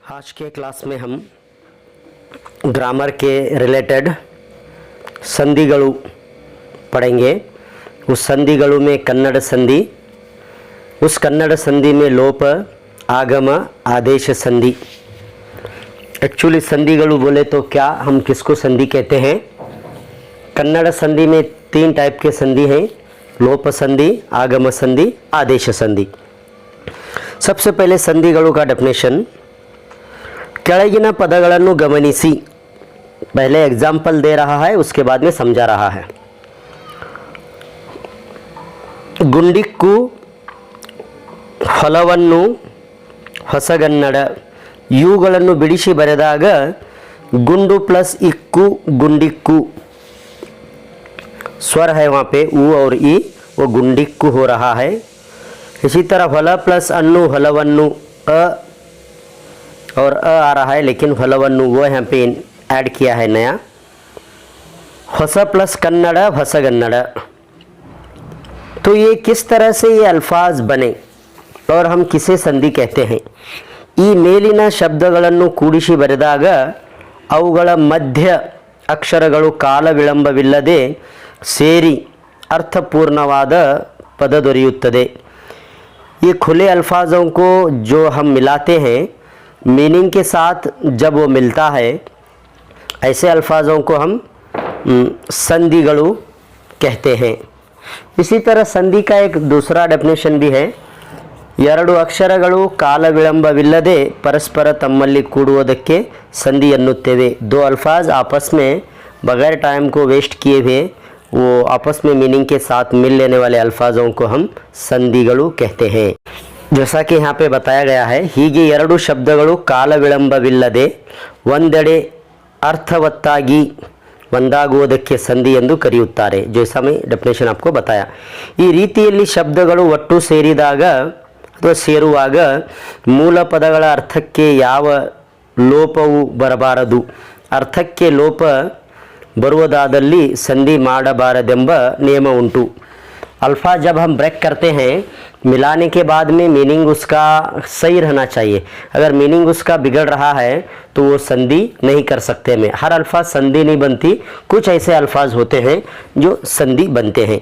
आज के क्लास में हम ग्रामर के रिलेटेड संधिगळु पढ़ेंगे। उस संधिगळु में कन्नड़ संधि, उस कन्नड़ संधि में लोप, आगम, आदेश संधि। एक्चुअली संधिगळु बोले तो क्या, हम किसको संधि कहते हैं? कन्नड़ संधि में 3 टाइप के संधि हैं, लोप संधि, आगम संधि, आदेश संधि। सबसे पहले संधिगळु का डेफिनेशन, ಕೆಳಗಿನ ಪದಗಳನ್ನು ಗಮನಿಸಿ। पहले एग्जाम्पल दे रहा है, उसके बाद में समझा रहा है। ಗುಂಡಿಕ್ಕು, ಹೊಲವನ್ನು, ಹೊಸಗನ್ನಡ ಇವುಗಳನ್ನು ಬಿಡಿಸಿ ಬರೆದಾಗ गुंडू प्लस इक्कू गुंडिक्कू, स्वर है वहाँ पे ऊ और ई, वो गुंडिक्कू हो रहा है। इसी तरह ಹೊಲ प्लस अन्नु ಹೊಲವನ್ನು, अ और अ आ रहा है, लेकिन ಹೊಲವನ್ನು वो यहाँ पे ऐड किया है नया। ಹೊಸ प्लस कन्नड़ ಹೊಸಗನ್ನಡ। तो ये किस तरह से ये अल्फाज बने और हम किसे संधि कहते हैं? ಈ ಮೇಲಿನ ಶಬ್ದಗಳನ್ನು ಕೂಡಿಸಿ ಬರೆದಾಗ ಅವುಗಳ ಮಧ್ಯ ಅಕ್ಷರಗಳು ಕಾಲ ವಿಳಂಬವಿಲ್ಲದೆ ಸೇರಿ अर्थपूर्णवाद पद ದೊರೆಯುತ್ತದೆ। ये खुले अल्फाजों को जो हम मिलाते हैं मीनिंग के साथ, जब वो मिलता है, ऐसे अल्फाजों को हम संधिगळु कहते हैं। इसी तरह संधि का एक दूसरा डेफिनेशन भी है, ಎರಡು ಅಕ್ಷರಗಳು ಕಾಲ ವಿಳಂಬವಿಲ್ಲದೆ परस्पर ತಮ್ಮಲ್ಲಿ ಕೂಡುವುದಕ್ಕೆ संधि ಎನ್ನುತ್ತೇವೆ। दो अल्फाज आपस में बगैर टाइम को वेस्ट किए हुए वो आपस में मीनिंग के साथ मिल लेने वाले अल्फाजों को हम संधिगळु कहते हैं। जैसा कि यहाँ पे बताया गया है, ಹೀಗೆ ಎರಡು ಶಬ್ದಗಳು ಕಾಲ ವಿಳಂಬವಿಲ್ಲದೆ ಒಂದೆಡೆ ಅರ್ಥವತ್ತಾಗಿ ಒಂದಾಗುವುದಕ್ಕೆ ಸಂಧಿ ಎಂದು ಕರೆಯುತ್ತಾರೆ। जैसा मैं डेफिनेशन आपको बताया। ಈ ರೀತಿಯಲ್ಲಿ ಶಬ್ದಗಳು ಒಟ್ಟು ಸೇರಿದಾಗ ಅಥವಾ ಸೇರುವಾಗ ಮೂಲ ಪದಗಳ ಅರ್ಥಕ್ಕೆ ಯಾವ ಲೋಪವೂ ಬರಬಾರದು। ಅರ್ಥಕ್ಕೆ ಲೋಪ ಬರುವುದಾದಲ್ಲಿ ಸಂಧಿ ಮಾಡಬಾರದೆಂಬ ನಿಯಮ ಉಂಟು। अल्फा जब हम ब्रेक करते हैं, मिलाने के बाद में मीनिंग उसका सही रहना चाहिए। अगर मीनिंग उसका बिगड़ रहा है तो वो संधि नहीं कर सकते। में हर अल्फाज संधि नहीं बनती, कुछ ऐसे अल्फाज होते हैं जो संधि बनते हैं।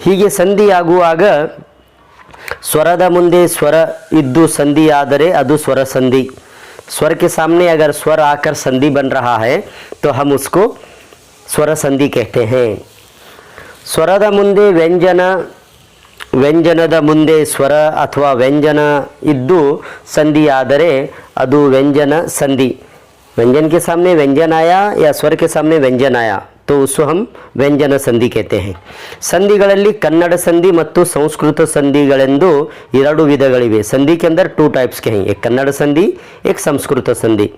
ಹೀಗೆ ಸಂಧಿ ಆಗುವಾಗ ಸ್ವರದ ಮುಂದೆ ಸ್ವರ ಇದ್ದು ಸಂಧಿ ಆದರೆ ಅದು ಸ್ವರ संधि। स्वर के सामने अगर स्वर आकर संधि बन रहा है तो हम उसको स्वर संधि कहते हैं। ಸ್ವರದ ಮುಂದೆ ವ್ಯಂಜನ, ವ್ಯಂಜನದ ಮುಂದೆ ಸ್ವರ ಅಥವಾ ವ್ಯಂಜನ ಇದ್ದು ಸಂಧಿ ಆದರೆ ಅದು ವ್ಯಂಜನ संधि। व्यंजन के सामने व्यंजन आया या स्वर के सामने व्यंजन आया तो उसको हम ವ್ಯಂಜನ ಸಂಧಿ कहते हैं। ಸಂಧಿಗಳಲ್ಲಿ ಕನ್ನಡ ಸಂಧಿ ಮತ್ತು ಸಂಸ್ಕೃತ ಸಂಧಿಗಳೆಂದು ಎರಡು ವಿಧಗಳಿವೆ। संधि के अंदर 2 टाइप्स के हैं, एक कन्नड़ संधि, एक संस्कृत संधि।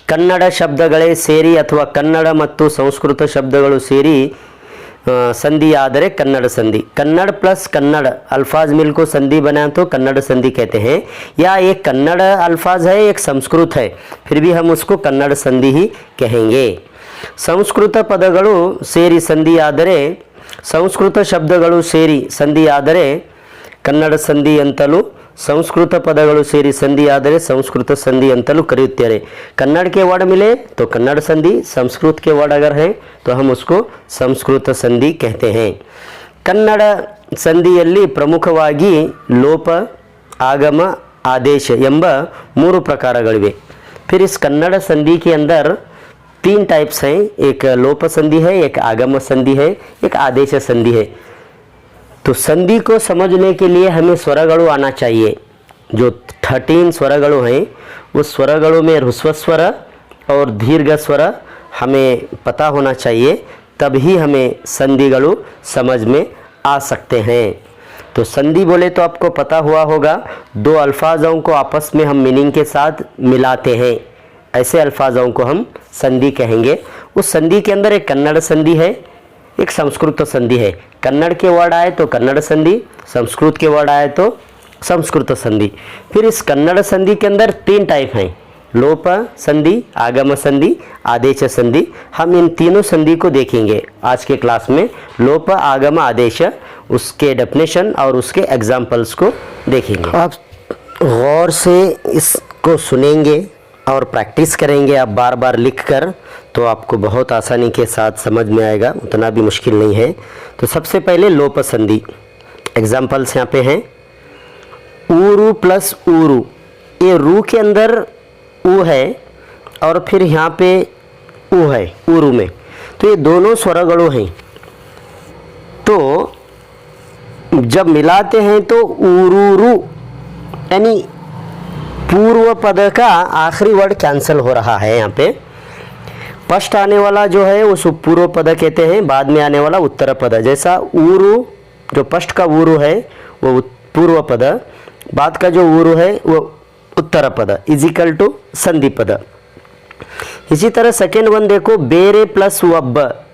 ಕನ್ನಡ ಶಬ್ದಗಳೇ ಸೇರಿ ಅಥವಾ ಕನ್ನಡ ಮತ್ತು ಸಂಸ್ಕೃತ ಶಬ್ದಗಳು ಸೇರಿ संधि आदरे कन्नड़ संधि। कन्नड़ प्लस कन्नड़ अल्फाज मिल को संधि बना तो कन्नड़ संधि कहते हैं। या एक कन्नड़ अल्फाज है, एक संस्कृत है, फिर भी हम उसको कन्नड़ संधि ही कहेंगे। संस्कृत पदಗಳು ಸೇರಿ ಸಂಧಿ ಆದರೆ, ಸಂಸ್ಕೃತ ಶಬ್ದಗಳು ಸೇರಿ ಸಂಧಿ ಆದರೆ ಕನ್ನಡ ಸಂಧಿ ಅಂತಲೂ, संस्कृत पदಗಳು ಸೇರಿ संधि ಆದರೆ संस्कृत संधि ಅಂತಲೂ ಕರೆಯುತ್ತಾರೆ। कन्नड़ के वर्ड मिले तो कन्नड़ संधि, संस्कृत के वर्ड अगर है तो हम उसको संस्कृत संधि कहते हैं। कन्नड़ ಸಂಧಿಯಲ್ಲಿ ಪ್ರಮುಖವಾಗಿ ಲೋಪ, ಆಗಮ, आदेश ಎಂಬ 3 प्रकारಗಳಿವೆ। फिर इस कन्नड़ संधि के अंदर 3 टाइप्स हैं, एक लोप संधि है, एक आगम संधि है, एक आदेश संधि है। तो संधि को समझने के लिए हमें स्वरगणु आना चाहिए। जो 13 स्वरगणु हैं उस स्वरगणु में ह्रस्व स्वर और दीर्घ स्वर हमें पता होना चाहिए, तभी हमें संधिगणु समझ में आ सकते हैं। तो संधि बोले तो आपको पता हुआ होगा, 2 अल्फाजों को आपस में हम मीनिंग के साथ मिलाते हैं, ऐसे अल्फाजों को हम संधि कहेंगे। उस संधि के अंदर एक कन्नड़ संधि है, एक संस्कृत संधि है। कन्नड़ के वर्ड आए तो कन्नड़ संधि, संस्कृत के वर्ड आए तो संस्कृत संधि। फिर इस कन्नड़ संधि के अंदर 3 टाइप हैं, लोप संधि, आगम संधि, आदेश संधि। हम इन तीनों संधि को देखेंगे आज के क्लास में। लोप, आगम, आदेश, उसके डेफिनेशन और उसके एग्जाम्पल्स को देखेंगे। गौर से इसको सुनेंगे और प्रैक्टिस करेंगे आप बार बार लिख कर, तो आपको बहुत आसानी के साथ समझ में आएगा, उतना भी मुश्किल नहीं है। तो सबसे पहले लोप संधि एग्जाम्पल्स यहाँ पे हैं। ऊरू प्लस ऊरू, ये रू के अंदर ऊ है और फिर यहाँ पे ऊ है ऊरू में, तो ये दोनों स्वरगणों हैं। तो जब मिलाते हैं तो ऊरूरू यानी पूर्व पद का आखिरी वर्ड कैंसिल हो रहा है। यहाँ पे फर्स्ट आने वाला जो है उस पूर्व पद कहते हैं, बाद में आने वाला उत्तर पद। जैसा ऊरू, जो फर्स्ट का ऊरू है वो पूर्व पद, बाद का जो ऊरू है वो उत्तर पद इजिकल टू संधि पद। इसी तरह सेकेंड वन देखो, बेरे प्लस वब्ब,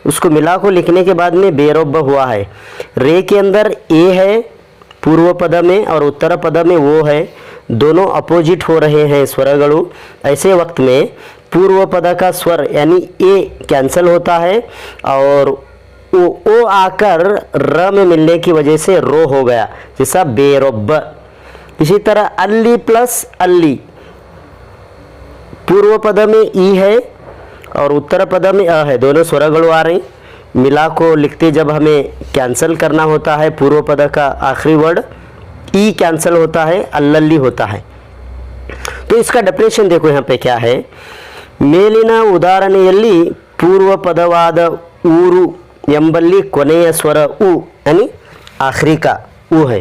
उसको मिला को लिखने के बाद में बेरोब्ब हुआ है। रे के अंदर ए है पूर्व पद में और उत्तर पद में वो है, दोनों अपोजिट हो रहे हैं स्वरगणु। ऐसे वक्त में पूर्व पद का स्वर यानी ए कैंसिल होता है और ओ आकर र में मिलने की वजह से रो हो गया, जैसा बेरोब्ब। इसी तरह अल्ली प्लस अल्ली, पूर्व पद में ई है और उत्तर पद में अ है, दोनों स्वरगणु आ रहे हैं। मिला को लिखते जब हमें कैंसिल करना होता है, पूर्व पद का आखिरी वर्ड ई कैंसिल होता है, अल्लल्ली होता है। तो इसका डेफिनेशन देखो यहाँ पे क्या है। ಮೇಲಿನ ಉದಾಹರಣೆಯಲ್ಲಿ ಪೂರ್ವ ಪದವಾದ ಊರು ಎಂಬಲ್ಲಿ ಕೊನೆಯ ಸ್ವರ ಉ यानी आखिरी का उ है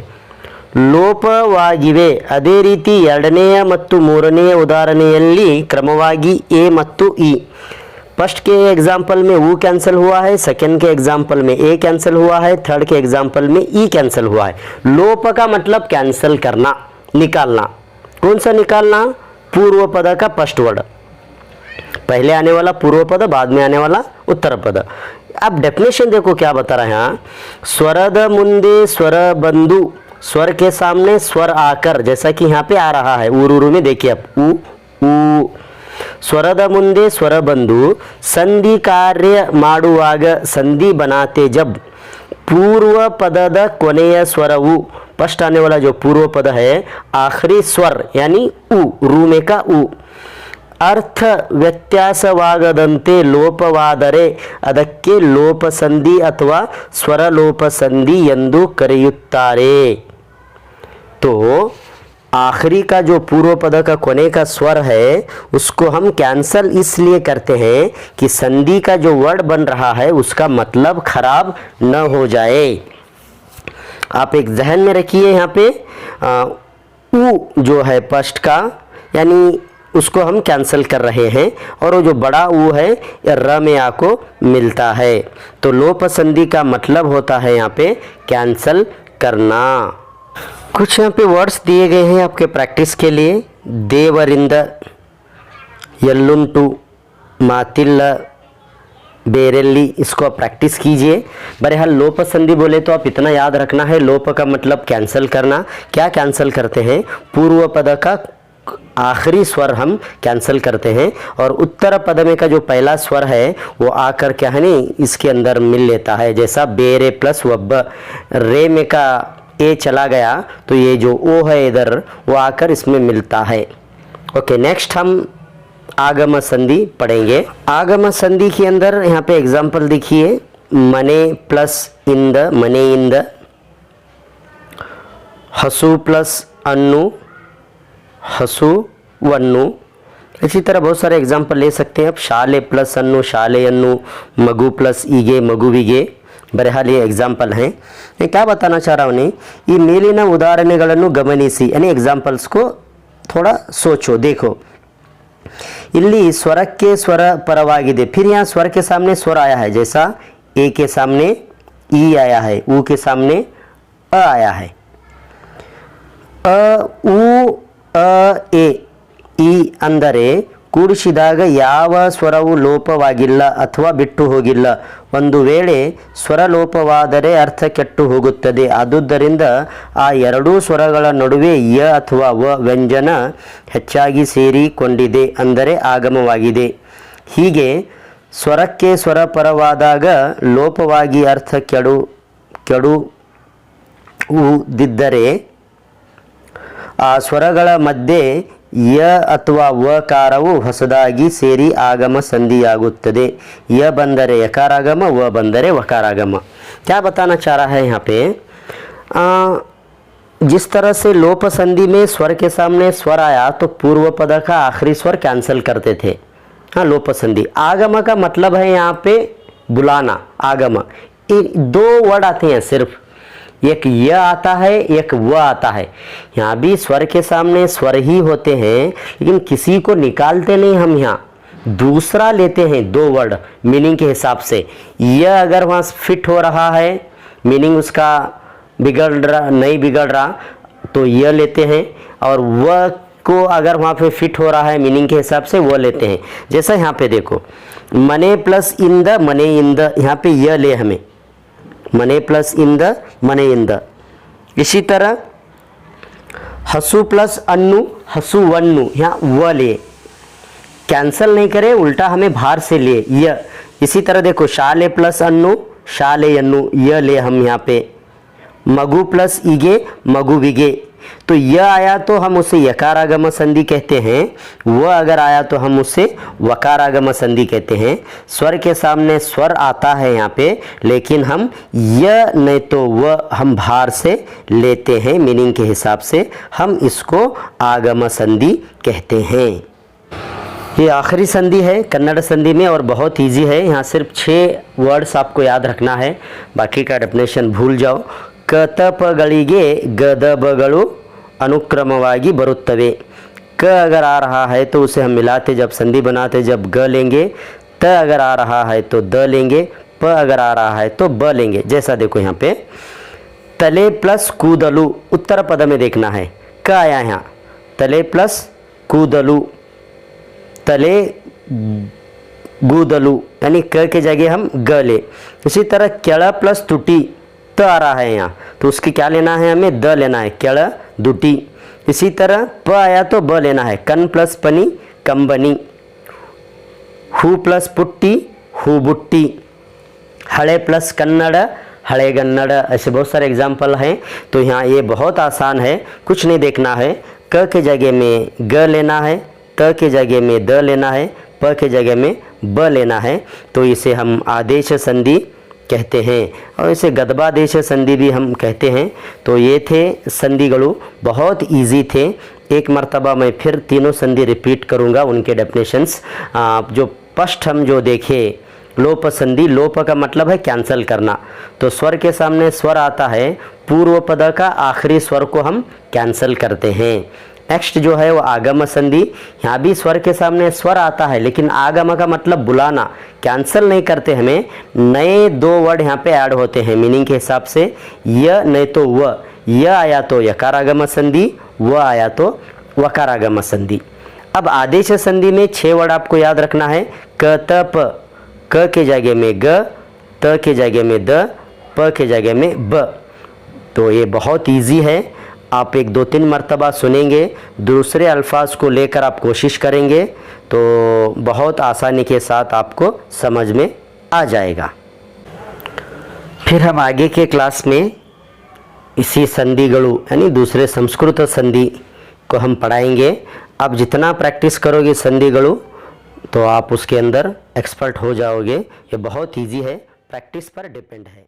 ಲೋಪವಾಗಿವೆ। ಅದೇ ರೀತಿ ಎರಡನೆಯ ಮತ್ತು ಮೂರನೆಯ ಉದಾಹರಣೆಯಲ್ಲಿ ಕ್ರಮವಾಗಿ ಎ ಮತ್ತು ಇ। फर्स्ट के एग्जाम्पल में वो कैंसिल हुआ है, सेकंड के एग्जाम्पल में ए कैंसिल हुआ है, थर्ड के एग्जाम्पल में ई कैंसिल हुआ है। लोप का मतलब कैंसिल करना, निकालना। कौन सा निकालना? पूर्व पद का फर्स्ट वर्ड, पहले आने वाला पूर्व पद, बाद में आने वाला उत्तर पद। अब डेफिनेशन देखो क्या बता रहा है यहाँ। स्वरद मुंदे स्वर बंधु, स्वर के सामने स्वर आकर, जैसा कि यहाँ पे आ रहा है ऊरू में, देखिए अब ऊ ऊ। स्वರದ ಮುಂದೆ ಸ್ವರ ಬಂದು ಸಂಧಿ ಕಾರ್ಯ ಮಾಡುವಾಗ, संधि बनाते जब पूर्व पदದ ಕೊನೆಯ स्वरವು, फर्स्ट आने वाला जो पूर्व पद है आखिरी स्वर यानी उ, रूमे का उ, अर्थ ವ್ಯತ್ಯಾಸವಾಗದಂತೆ ಲೋಪವಾದರೆ ಅದಕ್ಕೆ ಲೋಪ ಸಂಧಿ ಅಥವಾ ಸ್ವರ ಲೋಪ ಸಂಧಿ ಎಂದು ಕರೆಯುತ್ತಾರೆ। तो आखिरी का जो पूर्व पद का कोने का स्वर है उसको हम कैंसल इसलिए करते हैं कि संधि का जो वर्ड बन रहा है उसका मतलब खराब न हो जाए। आप एक जहन में रखिए यहाँ पे ऊ जो है फर्स्ट का, यानी उसको हम कैंसल कर रहे हैं और वो जो बड़ा ऊ है र में आ को मिलता है। तो लोप संधि का मतलब होता है यहाँ पे कैंसल करना। कुछ यहाँ पे वर्ड्स दिए गए हैं आपके प्रैक्टिस के लिए। देवरिंद, यल्लुंटू, मातिल्ल, बेरेली, इसको आप प्रैक्टिस कीजिए। बहरहाल लोप संधि बोले तो आप इतना याद रखना है, लोप का मतलब कैंसिल करना। क्या कैंसिल करते हैं? पूर्व पद का आखिरी स्वर हम कैंसिल करते हैं और उत्तर पद में का जो पहला स्वर है वो आकर क्या है नहीं इसके अंदर मिल लेता है। जैसा बेरे प्लस वब्ब, रे में का ए चला गया तो ये जो ओ है इधर वो आकर इसमें मिलता है। ओके, नेक्स्ट हम आगम संधि पढ़ेंगे। आगम संधि के अंदर यहाँ पे एग्जाम्पल देखिए, मने प्लस इंद, मने इंद, हसु प्लस अन्नु, हसु वन्नु। इसी तरह बहुत सारे एग्जाम्पल ले सकते हैं आप। शाले प्लस अन्नु, शाले अन्नु, मगु प्लस ईगे, मगुविगे। बहरहाल ये एग्जाम्पल हैं। मैं क्या बताना चाह रहा हूँ नहीं, ಈ ಮೇಲಿನ ಉದಾಹರಣೆಗಳನ್ನು ಗಮನಿಸಿ यानी एग्जाम्पल्स को थोड़ा सोचो, देखो। ಇಲ್ಲಿ ಸ್ವರಕ್ಕೆ ಸ್ವರ ಪರವಾಗಿದೆ, फिर यहाँ स्वर के सामने स्वर आया है, जैसा ए के सामने ई आया है, ऊ के सामने अ आया है। अ ऊ अ ए ಈ ಅಂದರೆ ಕೂಡಿಸಿದಾಗ ಯಾವ ಸ್ವರವು ಲೋಪವಾಗಿಲ್ಲ ಅಥವಾ ಬಿಟ್ಟು ಹೋಗಿಲ್ಲ। ಒಂದು ವೇಳೆ ಸ್ವರ ಲೋಪವಾದರೆ ಅರ್ಥ ಕೆಟ್ಟು ಹೋಗುತ್ತದೆ। ಆದುದರಿಂದ ಆ ಎರಡೂ ಸ್ವರಗಳ ನಡುವೆ ಯ ಅಥವಾ ವ ವ್ಯಂಜನ ಹೆಚ್ಚಾಗಿ ಸೇರಿಕೊಂಡಿದೆ, ಅಂದರೆ ಆಗಮವಾಗಿದೆ। ಹೀಗೆ ಸ್ವರಕ್ಕೆ ಸ್ವರ ಪರವಾದಾಗ ಲೋಪವಾಗಿ ಅರ್ಥ ಕೆಡುವುದಿದ್ದರೆ ಸ್ವರಗಳ ಮಧ್ಯೆ ಯ ಅಥವಾ ವಕಾರವು ಹೊಸದಾಗಿ ಸೇರಿ ಆಗಮ संधियागुತ್ತದೆ। य ಬಂದರೆ यकारागम, व ಬಂದರೆ वकारागम। क्या बताना चाह रहा है यहाँ पे, जिस तरह से लोप संधि में स्वर के सामने स्वर आया तो पूर्व पद का आखिरी स्वर कैंसिल करते थे। हाँ, लोप संधि। आगम का मतलब है यहाँ पे बुलाना, आगम। दो वर्ड आते हैं सिर्फ, एक य आता है, एक व आता है। यहाँ भी स्वर के सामने स्वर ही होते हैं, लेकिन किसी को निकालते नहीं हम, यहाँ दूसरा लेते हैं दो वर्ड मीनिंग के हिसाब से। य अगर वहाँ फिट हो रहा है, मीनिंग उसका बिगड़ रहा नहीं बिगड़ रहा, तो य लेते हैं, और व को अगर वहाँ पे फिट हो रहा है मीनिंग के हिसाब से वो लेते हैं। जैसा यहाँ पे देखो, मने प्लस इंद, मने इंद, यहाँ पे य ले हमें, मने प्लस इंद, मने इंद। इसी तरह हसु प्लस अन्नु, हसु वन्नु, यहाँ व ले, कैंसल नहीं करे, उल्टा हमें बाहर से ले य। इसी तरह देखो, शाले प्लस अन्नु, शाले अन्नु, य ले हम यहाँ पे। मगु प्लस इगे, मगु विगे, तो य आया तो हम उसे यकारागम संधि कहते हैं, व अगर आया तो हम उसे वकारागम संधि कहते हैं। स्वर के सामने स्वर आता है यहाँ पे, लेकिन हम य नहीं तो व हम बाहर से लेते हैं, मीनिंग के हिसाब से हम इसको आगम संधि कहते हैं। ये आखिरी संधि है कन्नड़ संधि में और बहुत इजी है। यहाँ सिर्फ 6 वर्ड्स आपको याद रखना है, बाकी का डेफिनेशन भूल जाओ। ಕತಪಗಳಿಗೆ ಗದಬಗಳು अनुक्रमವಾಗಿ ಬರುತ್ತವೆ। क अगर आ रहा है तो उसे हम मिलाते जब संधि बनाते जब ग लेंगे, त अगर आ रहा है तो द लेंगे, प अगर आ रहा है तो ब लेंगे। जैसा देखो यहाँ पे तले प्लस कूदलू, उत्तर पद में देखना है, क आया यहाँ, तले प्लस कूदलू, तले गूदलू, यानी क के जगह हम ग ले। इसी तरह केड़ प्लस तुटी, त आ रहा है यहाँ, तो उसकी क्या लेना है, हमें द लेना है, केड़ दुटी। इसी तरह प आया तो ब लेना है, कन प्लस पनी, कंबनी। हु प्लस पुट्टी, हु बुट्टी। हड़े प्लस कन्नड़, हड़े गन्नड़। ऐसे बहुत सारे एग्जाम्पल हैं, तो यहाँ ये बहुत आसान है, कुछ नहीं देखना है। क के जगह में ग लेना है, त के जगह में द लेना है, प के जगह में ब लेना है, तो इसे हम आदेश संधि कहते हैं, और इसे गदबादेश संधि भी हम कहते हैं। तो ये थे संधिಗಳು, बहुत इजी थे। एक मर्तबा मैं फिर तीनों संधि रिपीट करूँगा, उनके डेफिनेशंस। जो फर्स्ट हम जो देखे लोप संधि, लोप का मतलब है कैंसल करना, तो स्वर के सामने स्वर आता है, पूर्व पद का आखिरी स्वर को हम कैंसल करते हैं। नेक्स्ट जो है वो आगम संधि, यहाँ भी स्वर के सामने स्वर आता है, लेकिन आगम का मतलब बुलाना, कैंसल नहीं करते, हमें नए 2 वर्ड यहाँ पे ऐड होते हैं मीनिंग के हिसाब से। य नहीं तो व, य आया तो यकारागम संधि, व आया तो वकारागम संधि। अब आदेश संधि में 6 वर्ड आपको याद रखना है। क त प, क के जगह में ग, त के जगह में द, प के जगह में ब। तो ये बहुत इजी है, आप 1-2-3 मर्तबा सुनेंगे, दूसरे अल्फाज को लेकर आप कोशिश करेंगे तो बहुत आसानी के साथ आपको समझ में आ जाएगा। फिर हम आगे के क्लास में इसी संधिಗಳು यानी दूसरे संस्कृत संधि को हम पढ़ाएंगे। आप जितना प्रैक्टिस करोगे संधिಗಳು तो आप उसके अंदर एक्सपर्ट हो जाओगे। ये बहुत इजी है, प्रैक्टिस पर डिपेंड है।